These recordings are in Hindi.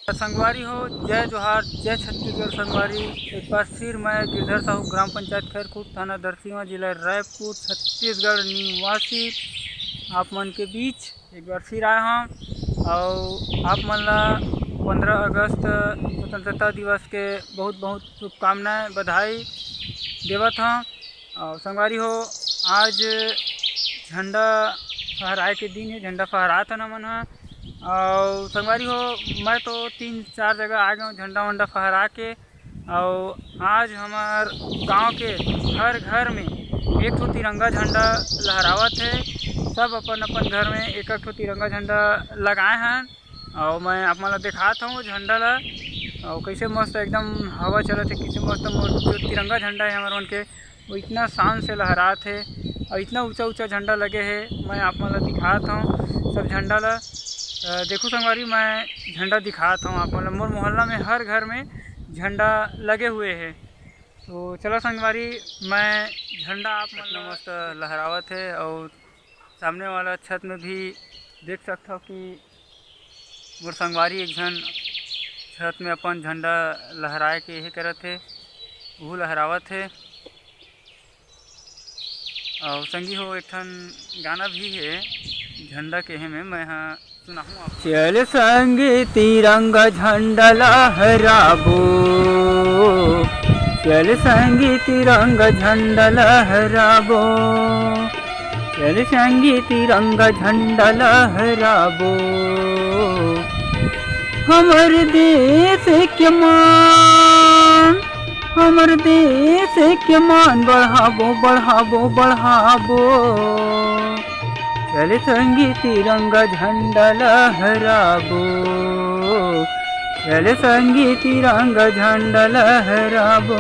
संगवारी हो, जय जोहार, जय छत्तीसगढ़ संगवारी। एक बार फिर मैं गिरधर साहू, ग्राम पंचायत खैरकूट, थाना दरसिंवा, जिला रायपुर, छत्तीसगढ़ निवासी आप मन के बीच एक बार फिर आए हूँ। और आप मन ला 15 अगस्त स्वतंत्रता दिवस के बहुत बहुत शुभकामनाएं, बधाई देवत हूँ। और संगवारी हो, आज झंडा फहराए के दिन है, झंडा फहरात है मन है। और संगवारी हो, मैं तो 3-4 जगह आ गया हूँ झंडा वंडा फहरा के। और आज हमार गांव के हर घर में एक ठो तिरंगा झंडा लहरावत है। सब अपन अपन घर में एक ठो तिरंगा झंडा लगाए हैं। और मैं आप मन दिखाता हूँ झंडा ला, और कैसे मस्त एकदम हवा चलत है, कैसे मस्त जो तिरंगा झंडा है हमारे मन के, वो इतना शान से लहरात है और इतना ऊंचा ऊंचा झंडा लगे है। मैं आप मन दिखाता हूँ सब झंडा ला। देखो संगवारी, मैं झंडा दिखाता हूँ आप मोर मोहल्ला में हर घर में झंडा लगे हुए हैं। तो चलो संगवारी, मैं झंडा आप मन मस्त लहरावत है। और सामने वाला छत में भी देख सकता हो कि मोर संगवारी एक जन छत में अपन झंडा लहराए के यही करत है, वो लहरावत है। और संगी हो, एक ठन गाना भी है झंडा के में, मैं हाँ सुनाऊँ आप। चल संगी तिरंगा झंडा लहराबो, चल संगी तिरंगा झंडा लहराबो, चल संगी तिरंगा झंडा लहराबो। हमर देश के मान, हमर देश के मान बढ़ाबो बढ़ाबो बढ़ाबो। चल संगी तिरंगा झंडा लहराबो, चल संगी तिरंगा झंडा लहराबो।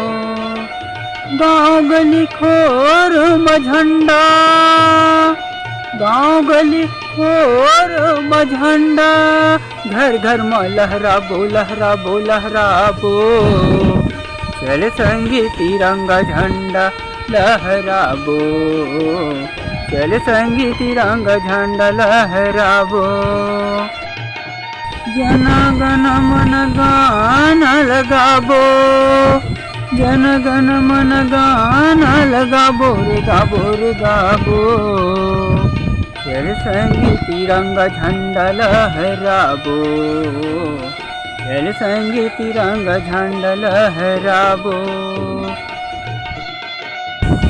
गाँव गली खोर में झंडा, गाँव गली खोर में झंडा, घर घर में लहराबो लहराबो लहराबो। चल संगी तिरंगा झंडा लहराबो, चल संगी तिरंगा झंडा लहराबो। जन गण मन गाना लगाबो, जन गण मन गाना लगाबो रे गाबो रे गाबो। चल संगी तिरंगा झंडा लहराबो, चल संगी तिरंगा झंडा लहराबो।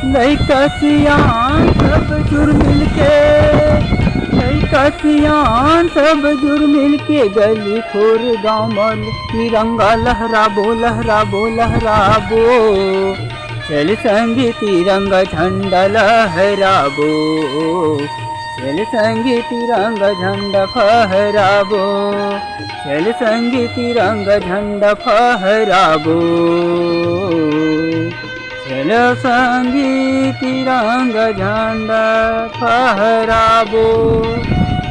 लइका सियान सब जुड़ मिल के, लइका सियान सब जुड़ मिल के, गली खोर गाँव में तिरंगा लहराबो लहराबो लहराबो। चल संगी तिरंगा झंडा लहराबो, चल संगी तिरंगा झंडा फहराबो, चल संगी तिरंगा झंडा फहराबो, चल संगी तिरंगा झंडा फहराबो।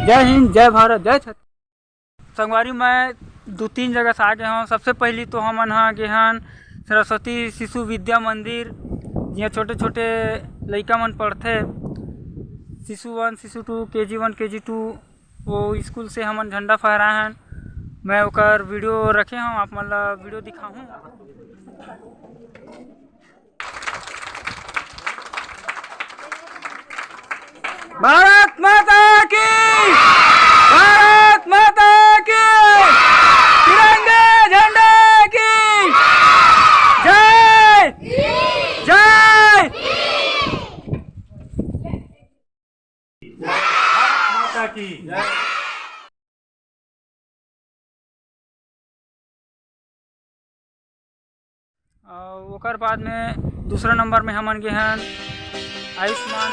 जय हिंद, जय भारत, जय छत्तीसगढ़। संगवारी, मैं 2-3 जगह से आ गए हूँ। सबसे पहली तो हमन हाँ गे हन सरस्वती शिशु विद्या मंदिर, जिहाँ छोटे छोटे लइका मन पढ़ते, शिशु 1 शिशु 2 KG 1 KG 2, वो स्कूल से हमन झंडा फहराए हैं। मैं ओकर वीडियो रखे हूँ, आप मन ला वीडियो दिखाऊँ। भारत माता की, भारत माता की, तिरंगे झंडे की जय जय। माता की जय। ओकर बाद में दूसरा नंबर में हमन गे हैं आयुष्मान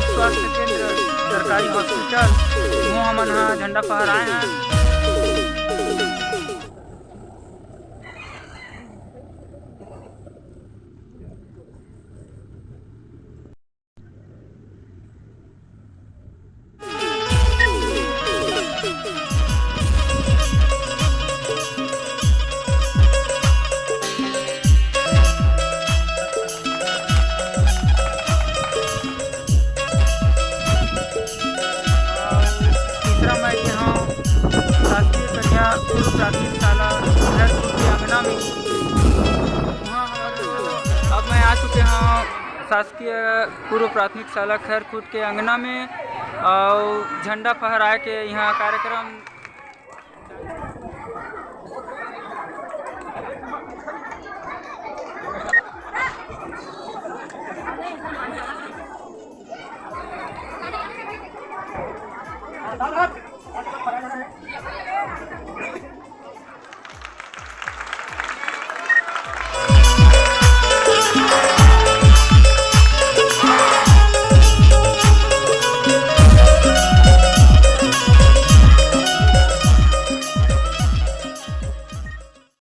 स्वास्थ्य केंद्र सरकारी हॉस्पिटल, वो हमन हाँ झंडा फहराए हैं। तीसरा मैं यहाँ प्राथमिक शाला खैरपुर के अंगना में। वहाँ अब मैं आ चुके हैं शासकीय पूर्व प्राथमिक शाला खैरपुर के अंगना में और झंडा फहराए के यहाँ कार्यक्रम